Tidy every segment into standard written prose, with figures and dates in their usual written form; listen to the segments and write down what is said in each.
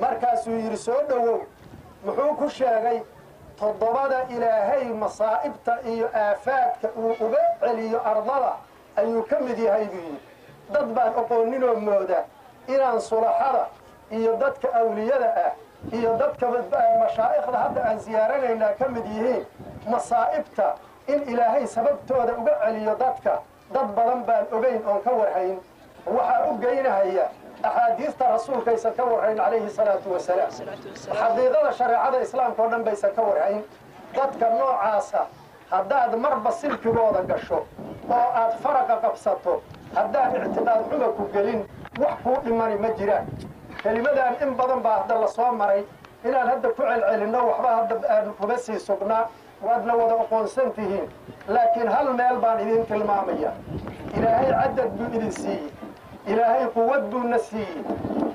markaasuu yidhi soo dhowow muxuu ku sheegay toddobada ilaahay masaa'ibta iyo aafaadka uu uga celiyo ardada ayuu ka mid yahay buu yidhi dad baan oqooninoo mooda inaan sulaxada iyo dadka awliyada ah iyo dadka mashaa'ikhda hadda aan siyaaranaynaa ka mid yihiin masaa'ibta in ilaahay sababtooda uga celiyo dadka dad badan baan ogayn oon ka warhayn waxaa u geynahaya axaadiista rasuulkaysan ka warhayn calayhi salaatu wasalaam xaqiiqada shareecada islaamka oo dhan baysan ka warhayn dadka noocaasa haddaad marba silkigooda gasho oo aad faraqa qabsato haddaan ictiqaad xuba ku gelin wax kuu dhimani ma jiraan kelimadaan in badan baa hadda la soo maray inaan hadda ku celcelinno waxba hadda aan kuga sii sugnaa waadna wada oqoonsan tihiin laakiin hal meel baan idin tilmaamaya ilaahay cadad buu idin siiyey ilaahay quwad buuna siiyey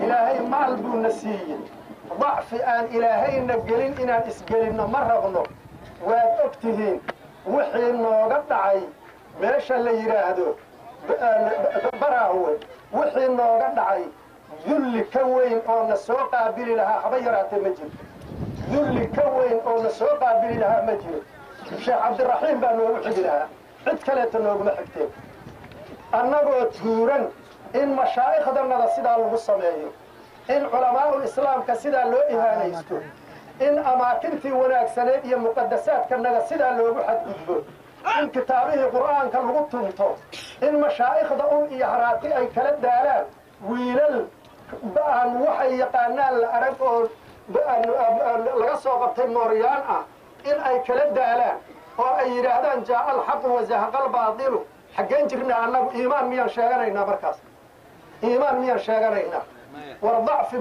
ilaahay maal buuna siiyey dacfi aan ilaahayna gelin inaan isgelinno ma rabno waad og tihiin wixii nooga dhacay meesha la yidhaahdo baraawe wixii nooga dhacay dulli ka weyn oo na soo qaabili lahaa haba yaraatee ma jiro dulli ka weyn oo na soo qaabili lahaa ma jiro sheekh cabdiraxiim baa noogu xigi lahaa cid kaleeta nooguma xigteen annagoo tuuran in mashaa'ikhdanada sidaa lagu sameeyo in culamaa'ul islaamka sidaa loo ihaanaysto in amaakintii wanaagsaneed iyo muqadasaadkanaga sidaa loogu xadgudbo in kitaabihii qur'aanka lagu tunto in mashaa'ikhda iyo haraati ay kala daalaan wiilal ba'an waxay yaqaanaan la arag oo laga soo qabtay mooryaan ah in ay kala daalaan oo ay yidhaahdaan jaa'a alxaqu wazahaqa albaatilu xaggeen jirnaa annagu iimaan miyaan sheeganaynaa markaas iimaan miyaan sheeganaynaa war dacfi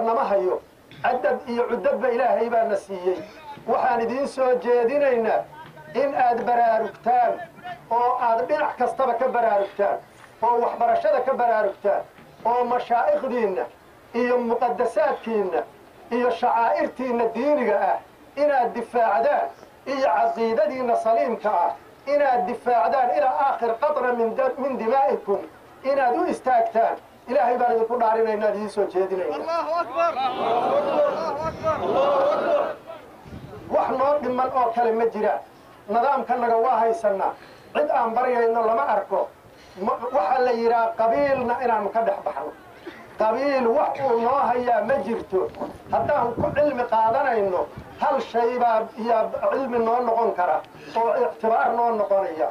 nama hayo cadad iyo cudadba ilaahay baa na siiyey waxaan idiin soo jeedinaynaa in aad baraarugtaan oo aad dhinac kastaba ka baraarugtaan oo waxbarashada ka baraarugtaan oo mashaa'ikhdiinna iyo muqadasaadkiinna iyo shacaa'irtiinna diiniga ah inaad difaacdaan iyo caqiidadiinna saliimka ah inaad difaacdaan ilaa aakhir qatra min dimaa'ikum inaad u istaagtaan ilaahay baan idinku dhaarinaynaa idiin soo jeedinayna wax noo dhiman oo kale ma jiraan nidaamkanaga waa haysannaa cid aan baryayno lama arko waxaa la yidhaha qabiilna inaanu ka dhex baxno qabiil wax uu noo hayaa ma jirto haddaan ku cilmi qaadanayno hal shay baa yaa cilmi noo noqon kara oo ictibaar noo noqonaya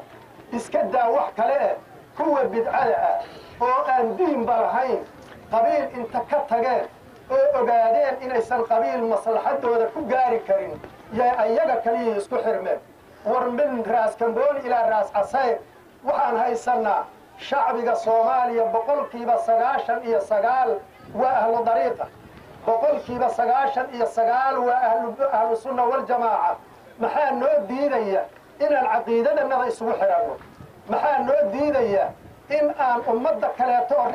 iska daa wax kale eh kuwa bidcada ah oo aan diinba lahayn qabiil inta ka tageen oo ogaadeen inaysan qabiil maslaxadooda ku gaari karin yaa ayaga kaliya isku xirmeen war min raas kambooni ilaa raas casayr waxaan haysannaa shacbiga soomaaliya boqolkiiba 99 waa ahlu dariiqa boqolkiiba 99 waa ahlu sunna waljamaaca maxaa noo diidaya inaan caqiidadanada isugu xiranno maxaa noo diidaya in aan ummadda kaleeto oo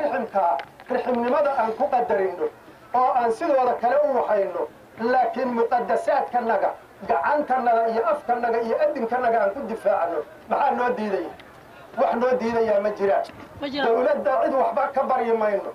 riximnimada aan ku qadarinno oo aan sidooda kale u waxayno laakiin muqadasaadkanaga gacantanaga iyo afkanaga iyo adinkanaga aan ku difaacno maxaa noo diidaya wax noo diidayaa ma jiraan dawladda cid waxba ka baryi mayno